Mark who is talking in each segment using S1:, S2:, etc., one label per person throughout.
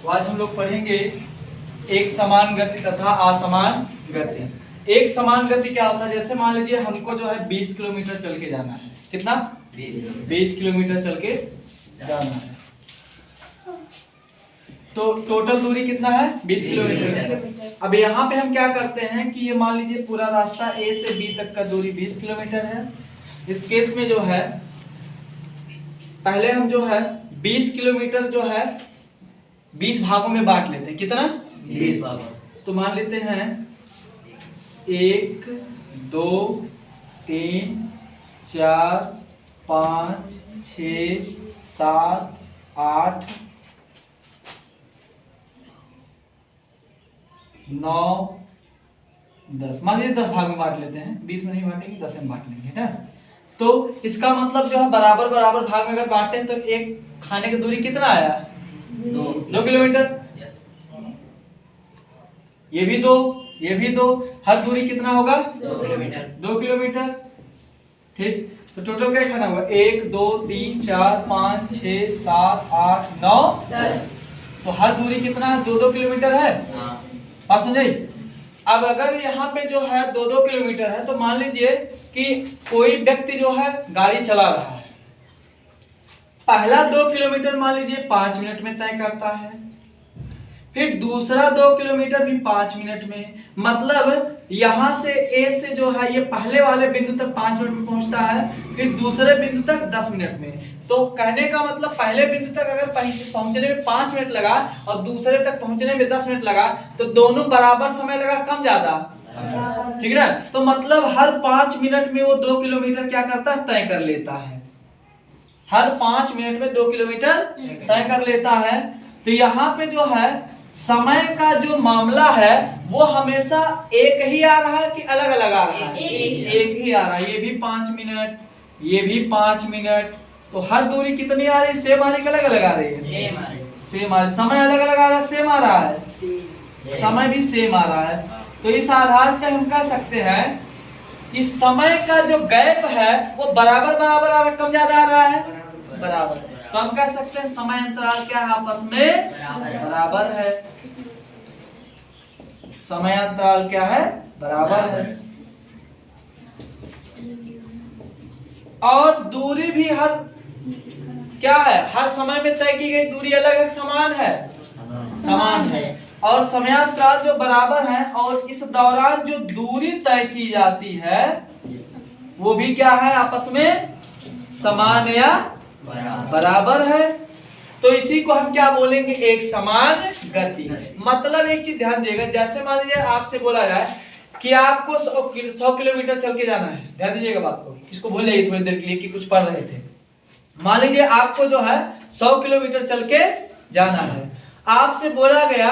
S1: तो आज हम लोग पढ़ेंगे एक समान गति तथा असमान गति। एक समान गति क्या होता है? जैसे मान लीजिए हमको जो है 20 किलोमीटर चल के जाना है। कितना? 20 किलोमीटर चल के जाना है। तो टोटल दूरी कितना है? 20 किलोमीटर। अब यहाँ पे हम क्या करते हैं कि ये मान लीजिए पूरा रास्ता A से B तक का दूरी 20 किलोमीटर है। इस केस में जो है पहले हम जो है 20 किलोमीटर जो है 20 भागों में बांट लेते हैं। कितना?
S2: 20 भागों।
S1: तो मान लेते हैं 1 2 3 4 5 6 7 8 9 10। मान लीजिए 10 भाग में बांट लेते हैं। 20 में नहीं बांटेंगे, 10 में बांट लेंगे, है ना। तो इसका मतलब जो है बराबर बराबर भाग में अगर बांटते हैं तो एक खाने की दूरी कितना आया? 2 किलोमीटर। ये भी 2, ये भी 2। हर दूरी कितना होगा?
S2: 2 किलोमीटर।
S1: 2 किलोमीटर। ठीक, तो टोटल क्या खाना होगा? 1 2 3 4 5 6 7 8 9 10। तो हर दूरी कितना है? 2 किलोमीटर है। बात समझाई? अब अगर यहाँ पे जो है 2 किलोमीटर है तो मान लीजिए कि कोई व्यक्ति जो है गाड़ी चला रहा है। पहला 2 किलोमीटर मान लीजिए 5 मिनट में तय करता है, फिर दूसरा 2 किलोमीटर भी 5 मिनट में। मतलब यहाँ से A से जो है ये पहले वाले बिंदु तक 5 मिनट में पहुंचता है, फिर दूसरे बिंदु तक 10 मिनट में। तो कहने का मतलब पहले बिंदु तक अगर पहुंचने में 5 मिनट लगा और दूसरे तक पहुंचने में 10 मिनट लगा तो दोनों बराबर समय लगा, कम ज्यादा? ठीक है ना। तो मतलब हर 5 मिनट में वो 2 किलोमीटर क्या करता है? तय कर लेता है। हर 5 मिनट में 2 किलोमीटर तय कर लेता है। तो यहाँ पे जो है समय का जो मामला है वो हमेशा एक ही आ रहा है कि अलग अलग आ रहा है? एक ही आ रहा है। ये भी 5 मिनट, ये भी 5 मिनट। तो हर दूरी कितनी आ रही है? सेम आ रही है, अलग अलग आ रही है? सेम आ रही है। सेम आ रही है। समय अलग अलग आ रहा है, सेम आ रहा है? समय भी सेम आ रहा है। तो इस आधार पर हम कह सकते हैं कि समय का जो गैप है वो बराबर बराबर आ रहा है, कम ज्यादा आ रहा है? बराबर। तो हम कह सकते हैं समय अंतराल क्या है? आपस में बराबर है। समय अंतराल क्या है? बराबर है। और दूरी भी हर क्या है? हर समय में तय की गई दूरी अलग अलग समान है? समान है। और समयांतराल जो बराबर है और इस दौरान जो दूरी तय की जाती है वो भी क्या है? आपस में समान या बराबर है। तो इसी को हम क्या बोलेंगे? एक समान गति। मतलब एक चीज ध्यान देगा, जैसे मान लीजिए आपसे बोला जाए कि आपको 100 किलोमीटर चल के जाना है। ध्यान दीजिएगा बात को, इसको भूल जाइए थोड़ी देर के लिए कि कुछ पढ़ रहे थे। मान लीजिए आपको जो है 100 किलोमीटर चल के जाना है। आपसे बोला गया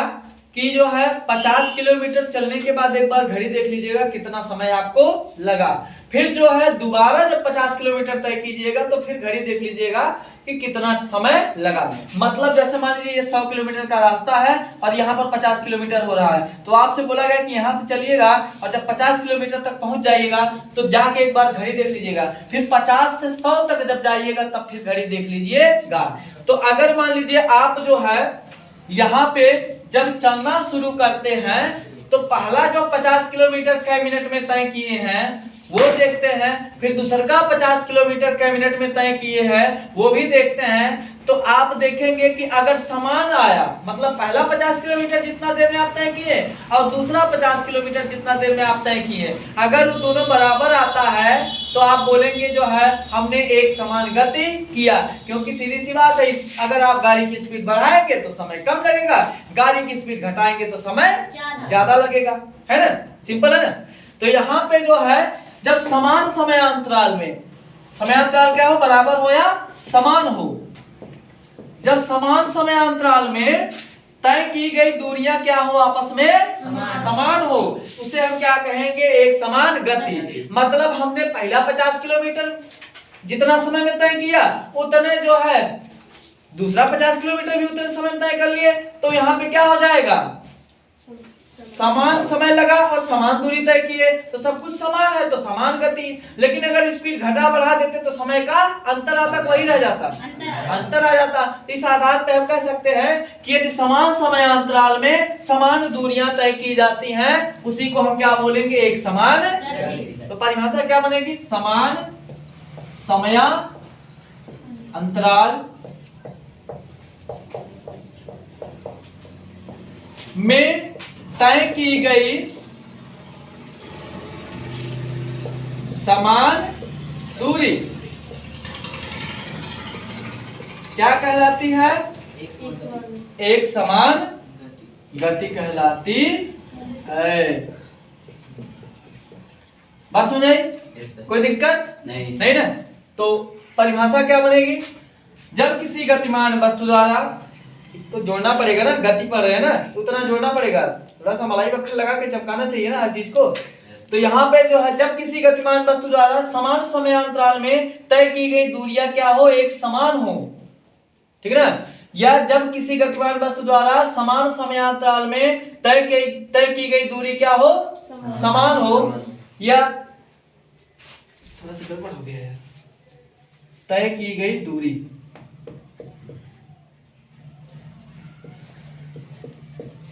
S1: कि जो है 50 किलोमीटर चलने के बाद एक बार घड़ी देख लीजिएगा कितना समय आपको लगा। फिर जो है दोबारा जब 50 किलोमीटर तय कीजिएगा तो फिर घड़ी देख लीजिएगा कि कितना समय लगा। मतलब जैसे मान लीजिए ये 100 किलोमीटर का रास्ता है और यहाँ पर 50 किलोमीटर हो रहा है, तो आपसे बोला गया कि यहाँ से चलिएगा और जब 50 किलोमीटर तक पहुंच जाइएगा तो जाके एक बार घड़ी देख लीजिएगा। फिर 50 से 100 तक जब जाइएगा तब फिर घड़ी देख लीजिएगा। तो अगर मान लीजिए आप जो है यहाँ पे जब चलना शुरू करते हैं तो पहला जो 50 किलोमीटर कै मिनट में तय किए हैं वो देखते हैं, फिर दूसरा 50 किलोमीटर कै मिनट में तय किए हैं वो भी देखते हैं। तो आप देखेंगे कि अगर समान आया, मतलब पहला 50 किलोमीटर जितना देर में आप तय किए और दूसरा 50 किलोमीटर जितना देर में आप तय किए, अगर वो दोनों बराबर आता है तो आप बोलेंगे जो है हमने एक समान गति किया। क्योंकि सीधी सी बात है, अगर आप गाड़ी की स्पीड बढ़ाएंगे तो समय कम लगेगा, गाड़ी की स्पीड घटाएंगे तो समय ज्यादा लगेगा, है ना। सिंपल है ना। तो यहाँ पे जो है जब समान समय अंतराल में, समय अंतराल क्या हो? बराबर हो या समान हो। जब समान समय अंतराल में तय की गई दूरियां क्या हो? आपस में समान हो, उसे हम क्या कहेंगे? एक समान गति। मतलब हमने पहला 50 किलोमीटर जितना समय में तय किया उतने जो है दूसरा 50 किलोमीटर भी उतने समय में तय कर लिए। तो यहाँ पे क्या हो जाएगा? समान समय लगा और समान दूरी तय की है, तो सब कुछ समान है तो समान गति। लेकिन अगर स्पीड घटा बढ़ा देते तो समय का अंतर आता, वही रह जाता, अंतर आ जाता। इस आधार पर हम कह सकते हैं कि यदि समान समयांतराल में समान दूरियां तय की जाती हैं, उसी को हम क्या बोलेंगे, एक समान। तो परिभाषा क्या बनेगी, समान समयांतराल में तय की गई समान दूरी क्या कहलाती है, एक समान गति कहलाती है। बात समझ आई, कोई दिक्कत नहीं ना। तो परिभाषा क्या बनेगी, जब किसी गतिमान वस्तु द्वारा, तो जोड़ना पड़ेगा ना, गति पढ़ रहे हैं ना, उतना जोड़ना पड़ेगा, थोड़ा सा मलाई पत्थर लगा के चमकाना चाहिए ना हर चीज को। तो यहाँ पे जो है, जब किसी गतिमान वस्तु द्वारा समान समयांतराल में तय की गई दूरियां क्या हो, एक समान हो, ठीक है ना। या जब किसी गतिमान वस्तु द्वारा समान समयांतराल में तय की गई दूरी क्या हो, समान हो, या थोड़ा सा गड़बड़ हो गया है, तय की गई दूरी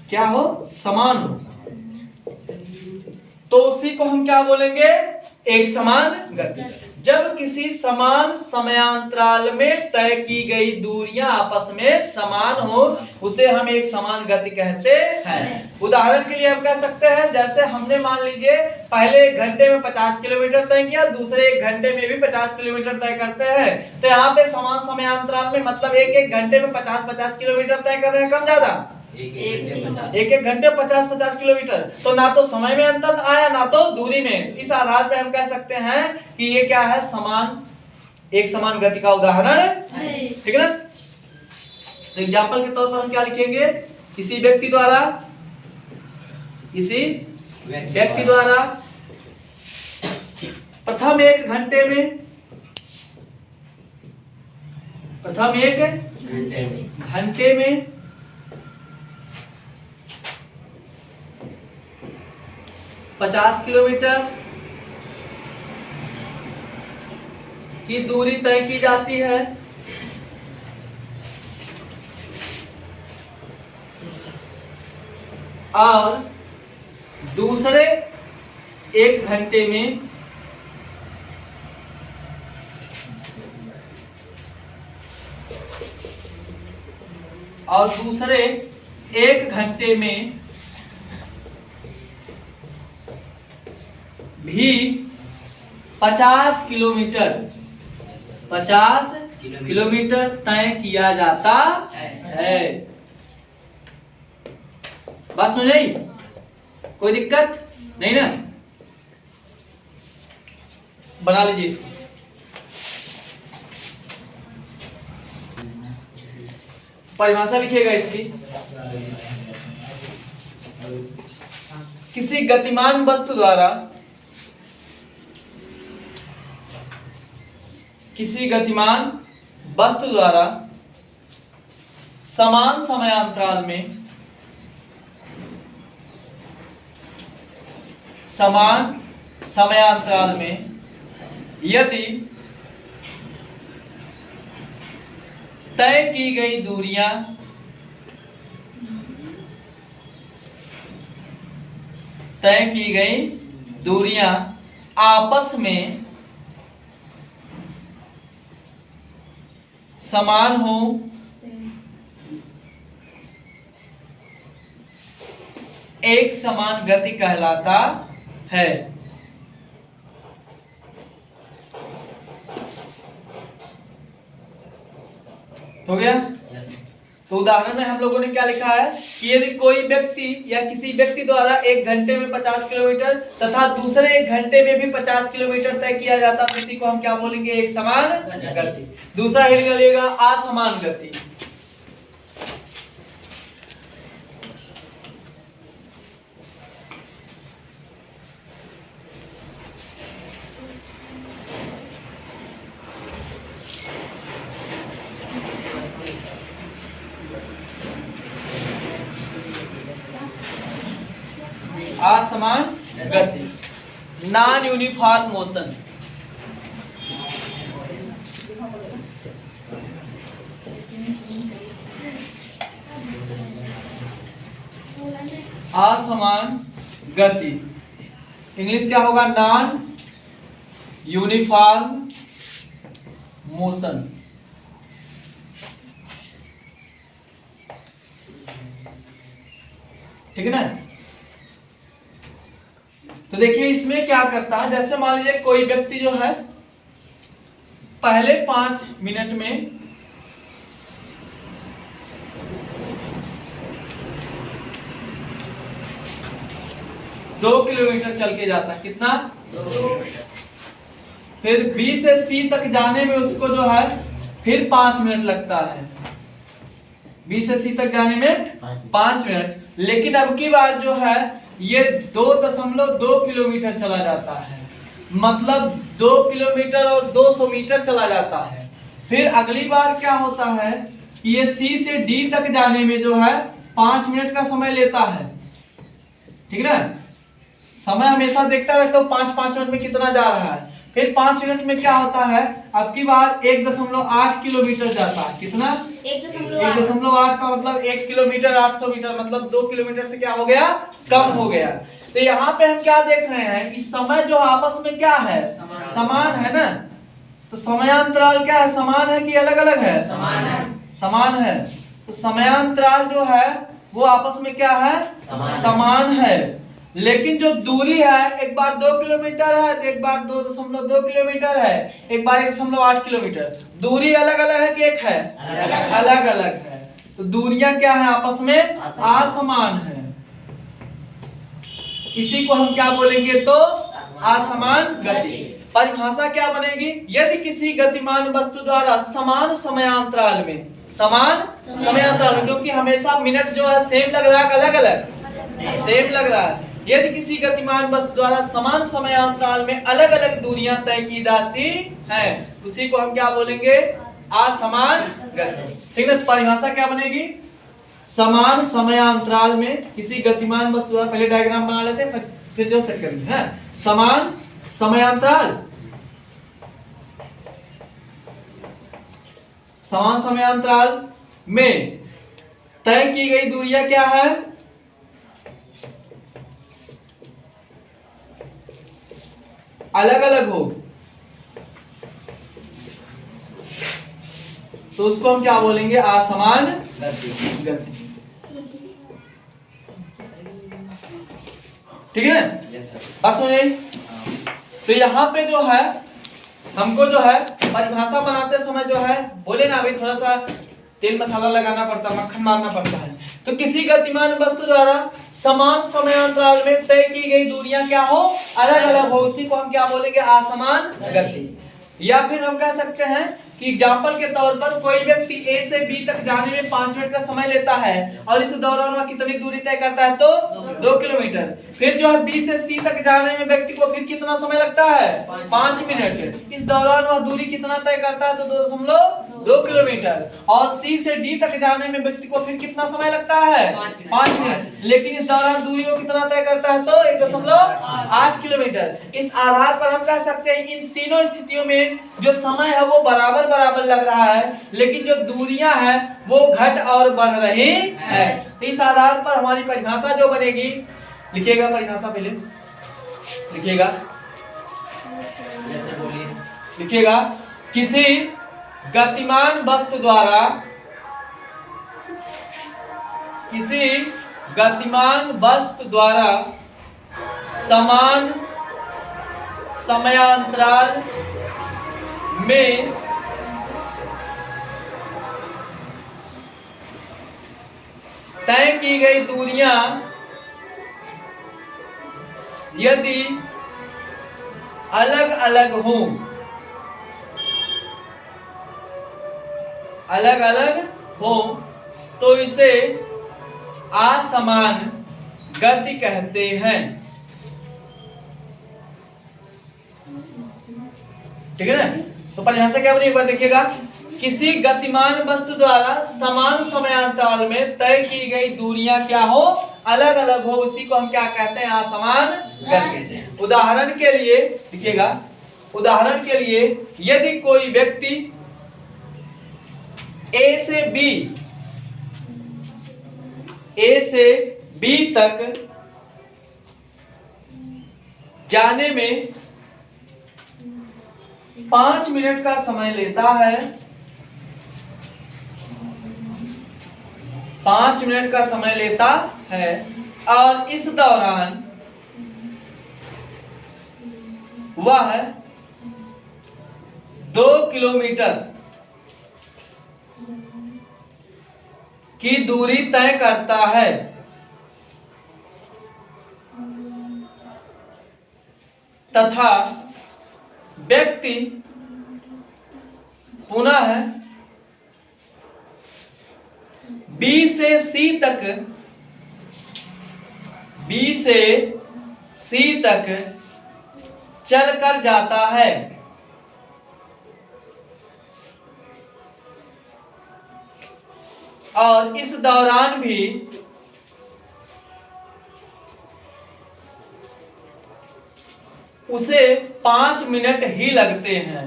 S1: क्या हो, समान हो, तो उसी को हम क्या बोलेंगे, एक समान गति। जब किसी समान समयांतराल में तय की गई दूरियां आपस में समान हो, उसे हम एक समान गति कहते हैं। उदाहरण के लिए हम कह सकते हैं, जैसे हमने मान लीजिए पहले एक घंटे में 50 किलोमीटर तय किया, दूसरे एक घंटे में भी 50 किलोमीटर तय करते हैं। तो यहाँ पे समान समयांतराल में मतलब एक घंटे में 50 किलोमीटर तय कर रहे हैं, कम ज्यादा, एक घंटे 50 किलोमीटर। तो ना तो समय में अंतर आया, ना तो दूरी में। इस आधार पे हम कह सकते हैं कि ये क्या है, एक समान गति का उदाहरण है, ठीक है ना। तो एग्जाम्पल के तौर पर हम क्या लिखेंगे, किसी व्यक्ति द्वारा प्रथम एक घंटे में 50 किलोमीटर की दूरी तय की जाती है, और दूसरे एक घंटे में भी 50 किलोमीटर तय किया जाता है। बात सुन रही, कोई दिक्कत नहीं ना। बना लीजिए इसको। परिभाषा लिखिएगा इसकी, किसी गतिमान वस्तु द्वारा समान समयांतराल में यदि तय की गई दूरियां आपस में समान हो, एक समान गति कहलाता है। हो गया। तो उदाहरण में हम लोगों ने क्या लिखा है कि यदि कोई व्यक्ति या किसी व्यक्ति द्वारा एक घंटे में 50 किलोमीटर तथा दूसरे एक घंटे में भी 50 किलोमीटर तय किया जाता, तो इसी को हम क्या बोलेंगे, एक समान गति। दूसरा हेडिंग लगेगा असमान गति। असमान गति, नॉन यूनिफॉर्म मोशन। असमान गति, इंग्लिश क्या होगा? Non uniform motion. ठीक है ना? तो देखिए इसमें क्या करता है, जैसे मान लीजिए कोई व्यक्ति जो है पहले 5 मिनट में दो किलोमीटर चल के जाता है। कितना? 2 किलोमीटर। फिर बी से सी तक जाने में उसको जो है फिर 5 मिनट लगता है। बी से सी तक जाने में 5 मिनट। लेकिन अब की बार जो है ये 2.2 किलोमीटर चला जाता है, मतलब 2 किलोमीटर और 200 मीटर चला जाता है। फिर अगली बार क्या होता है कि ये सी से डी तक जाने में जो है 5 मिनट का समय लेता है। ठीक है ना? समय हमेशा देखता रहता हूँ 5-5 मिनट में कितना जा रहा है। फिर 5 मिनट में क्या होता है, अब की बार 1.8 किलोमीटर जाता है। कितना? 1.8 का मतलब 1 किलोमीटर 800 मीटर, मतलब 2 किलोमीटर से क्या हो गया? कम हो गया। तो यहाँ पे हम क्या देख रहे हैं कि समय जो आपस में क्या है? समान है ना? तो समयांतराल क्या है? समान है कि अलग अलग है?
S2: समान है।
S1: समान है। तो समयांतराल जो है वो आपस में क्या है? समान है। लेकिन जो दूरी है, एक बार 2 किलोमीटर है तो एक बार 2.2 किलोमीटर है, एक बार 1.8 किलोमीटर। दूरी अलग अलग है कि एक है? अलग अलग है। तो दूरियां क्या है? आपस में असमान है। इसी को हम क्या बोलेंगे? तो असमान गति। परिभाषा क्या बनेगी? यदि किसी गतिमान वस्तु द्वारा समान समयांतराल में, समान समयांतराल में, क्योंकि हमेशा मिनट जो है सेम लग रहा है, अलग अलग सेम लग रहा है। यदि किसी गतिमान वस्तु द्वारा समान समयांतराल में अलग अलग दूरियां तय की जाती हैं, उसी को हम क्या बोलेंगे? असमान गति। ठीक है? परिभाषा क्या बनेगी? समान समयांतराल में किसी गतिमान वस्तु द्वारा, पहले डायग्राम बना लेते हैं फिर जो सेट करेंगे, है समान समयांतराल, समान समयांतराल में तय की गई दूरियां क्या है? अलग अलग हो, तो उसको हम क्या बोलेंगे? असमान गति। ठीक है? बस मुझे तो यहाँ पे जो है हमको जो है परिभाषा बनाते समय जो है बोले ना, अभी थोड़ा सा तेल मसाला लगाना पड़ता है, मक्खन मारना पड़ता है। तो किसी गतिमान वस्तु द्वारा समान समयांतराल में तय की गई दूरियां क्या हो? अलग अलग हो, उसी को हम क्या बोलेंगे? असमान गति। या फिर हम कह सकते हैं कि एग्जाम्पल के तौर पर कोई व्यक्ति ए से बी तक जाने में 5 मिनट का समय लेता है और इस दौरान वह कितनी दूरी तय करता है? तो 2 किलोमीटर। फिर जो है बी से सी तक जाने में व्यक्ति को फिर कितना समय लगता है? 5 मिनट। इस दौरान वह दूरी कितना तय करता है? तो 2.2 किलोमीटर। और सी से डी तक जाने में व्यक्ति को फिर कितना समय लगता है? 5 मिनट। लेकिन इस दौरान दूरी को कितना तय करता है? तो 1.8 किलोमीटर। इस आधार पर हम कह सकते हैं कि इन तीनों स्थितियों में जो समय है वो बराबर बराबर लग रहा है, लेकिन जो दूरियां हैं वो घट और बढ़ रही है। तो इस आधार पर हमारी परिभाषा जो बनेगी, लिखिएगा परिभाषा, पहले लिखिएगा,
S2: जैसे बोलिए,
S1: लिखिएगा किसी गतिमान वस्तु द्वारा, किसी गतिमान वस्तु द्वारा समान समयांतराल में तय की गई दूरियां यदि अलग अलग हों, अलग अलग हो, तो इसे असमान गति कहते हैं। ठीक है ना? तो परिभाषा क्या बनी? एक बार देखिएगा, किसी गतिमान वस्तु द्वारा समान समयांतराल में तय की गई दूरियां क्या हो? अलग अलग हो उसी को हम क्या कहते हैं? असमान गति। उदाहरण के लिए लिखिएगा, उदाहरण के लिए यदि कोई व्यक्ति ए से बी तक जाने में 5 मिनट का समय लेता है, 5 मिनट का समय लेता है और इस दौरान वह 2 किलोमीटर की दूरी तय करता है तथा व्यक्ति पुनः बी से सी तक चलकर जाता है, और इस दौरान भी उसे 5 मिनट ही लगते हैं।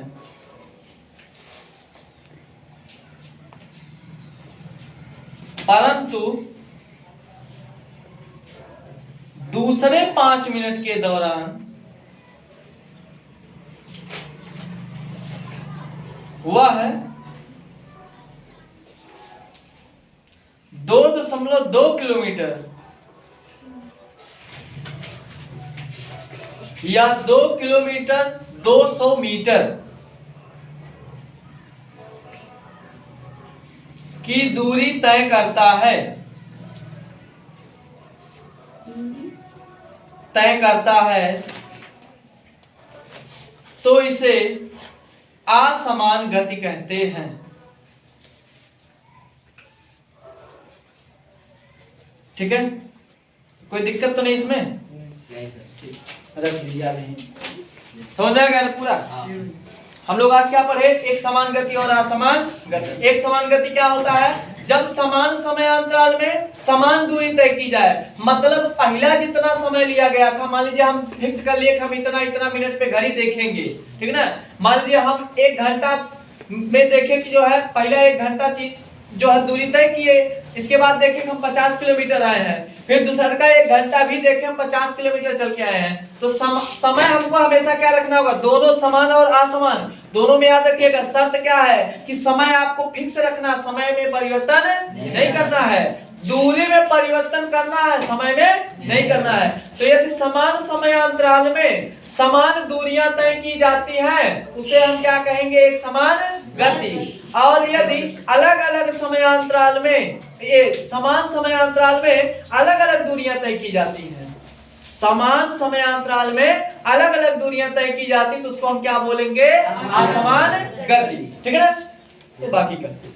S1: परंतु दूसरे 5 मिनट के दौरान वह 2.2 किलोमीटर या 2 किलोमीटर 200 मीटर की दूरी तय करता है, तो इसे असमान गति कहते हैं। ठीक है, कोई दिक्कत तो नहीं इसमें?
S2: नहीं सर।
S1: रख दिया नहीं, समझ में आ गया ना पूरा? हम लोग आज क्या पढ़े? एक समान गति और असमान गति। एक समान गति क्या होता है? जब समान समयांतराल में समान दूरी तय की जाए, मतलब पहला जितना समय लिया गया था, मान लीजिए हम फिक्स कर लिए हम इतना इतना मिनट पे घड़ी देखेंगे, ठीक ना? मान लीजिए हम 1 घंटा में देखें कि जो है पहला 1 घंटा जो है दूरी तय किए, इसके बाद देखें हम 50 किलोमीटर आए हैं, फिर दूसरा का 1 घंटा भी देखें हम 50 किलोमीटर चल के आए हैं। तो समय हमको हमेशा क्या रखना होगा? दोनों समान और असमान दोनों में याद रखिएगा। शर्त क्या है कि समय आपको फिक्स रखना, समय में परिवर्तन नहीं करना है, दूरी में परिवर्तन करना है, समय में नहीं करना है। तो यदि समान समयांतराल में समान दूरियां तय की जाती हैं, उसे हम क्या कहेंगे? एक समान गति। और यदि अलग अलग समयांतराल में, ये समान समयांतराल में अलग अलग दूरियां तय की जाती हैं, समान समयांतराल में अलग अलग दूरियां तय की जाती, तो उसको हम क्या बोलेंगे? असमान गति। ठीक है ना? तो बाकी करते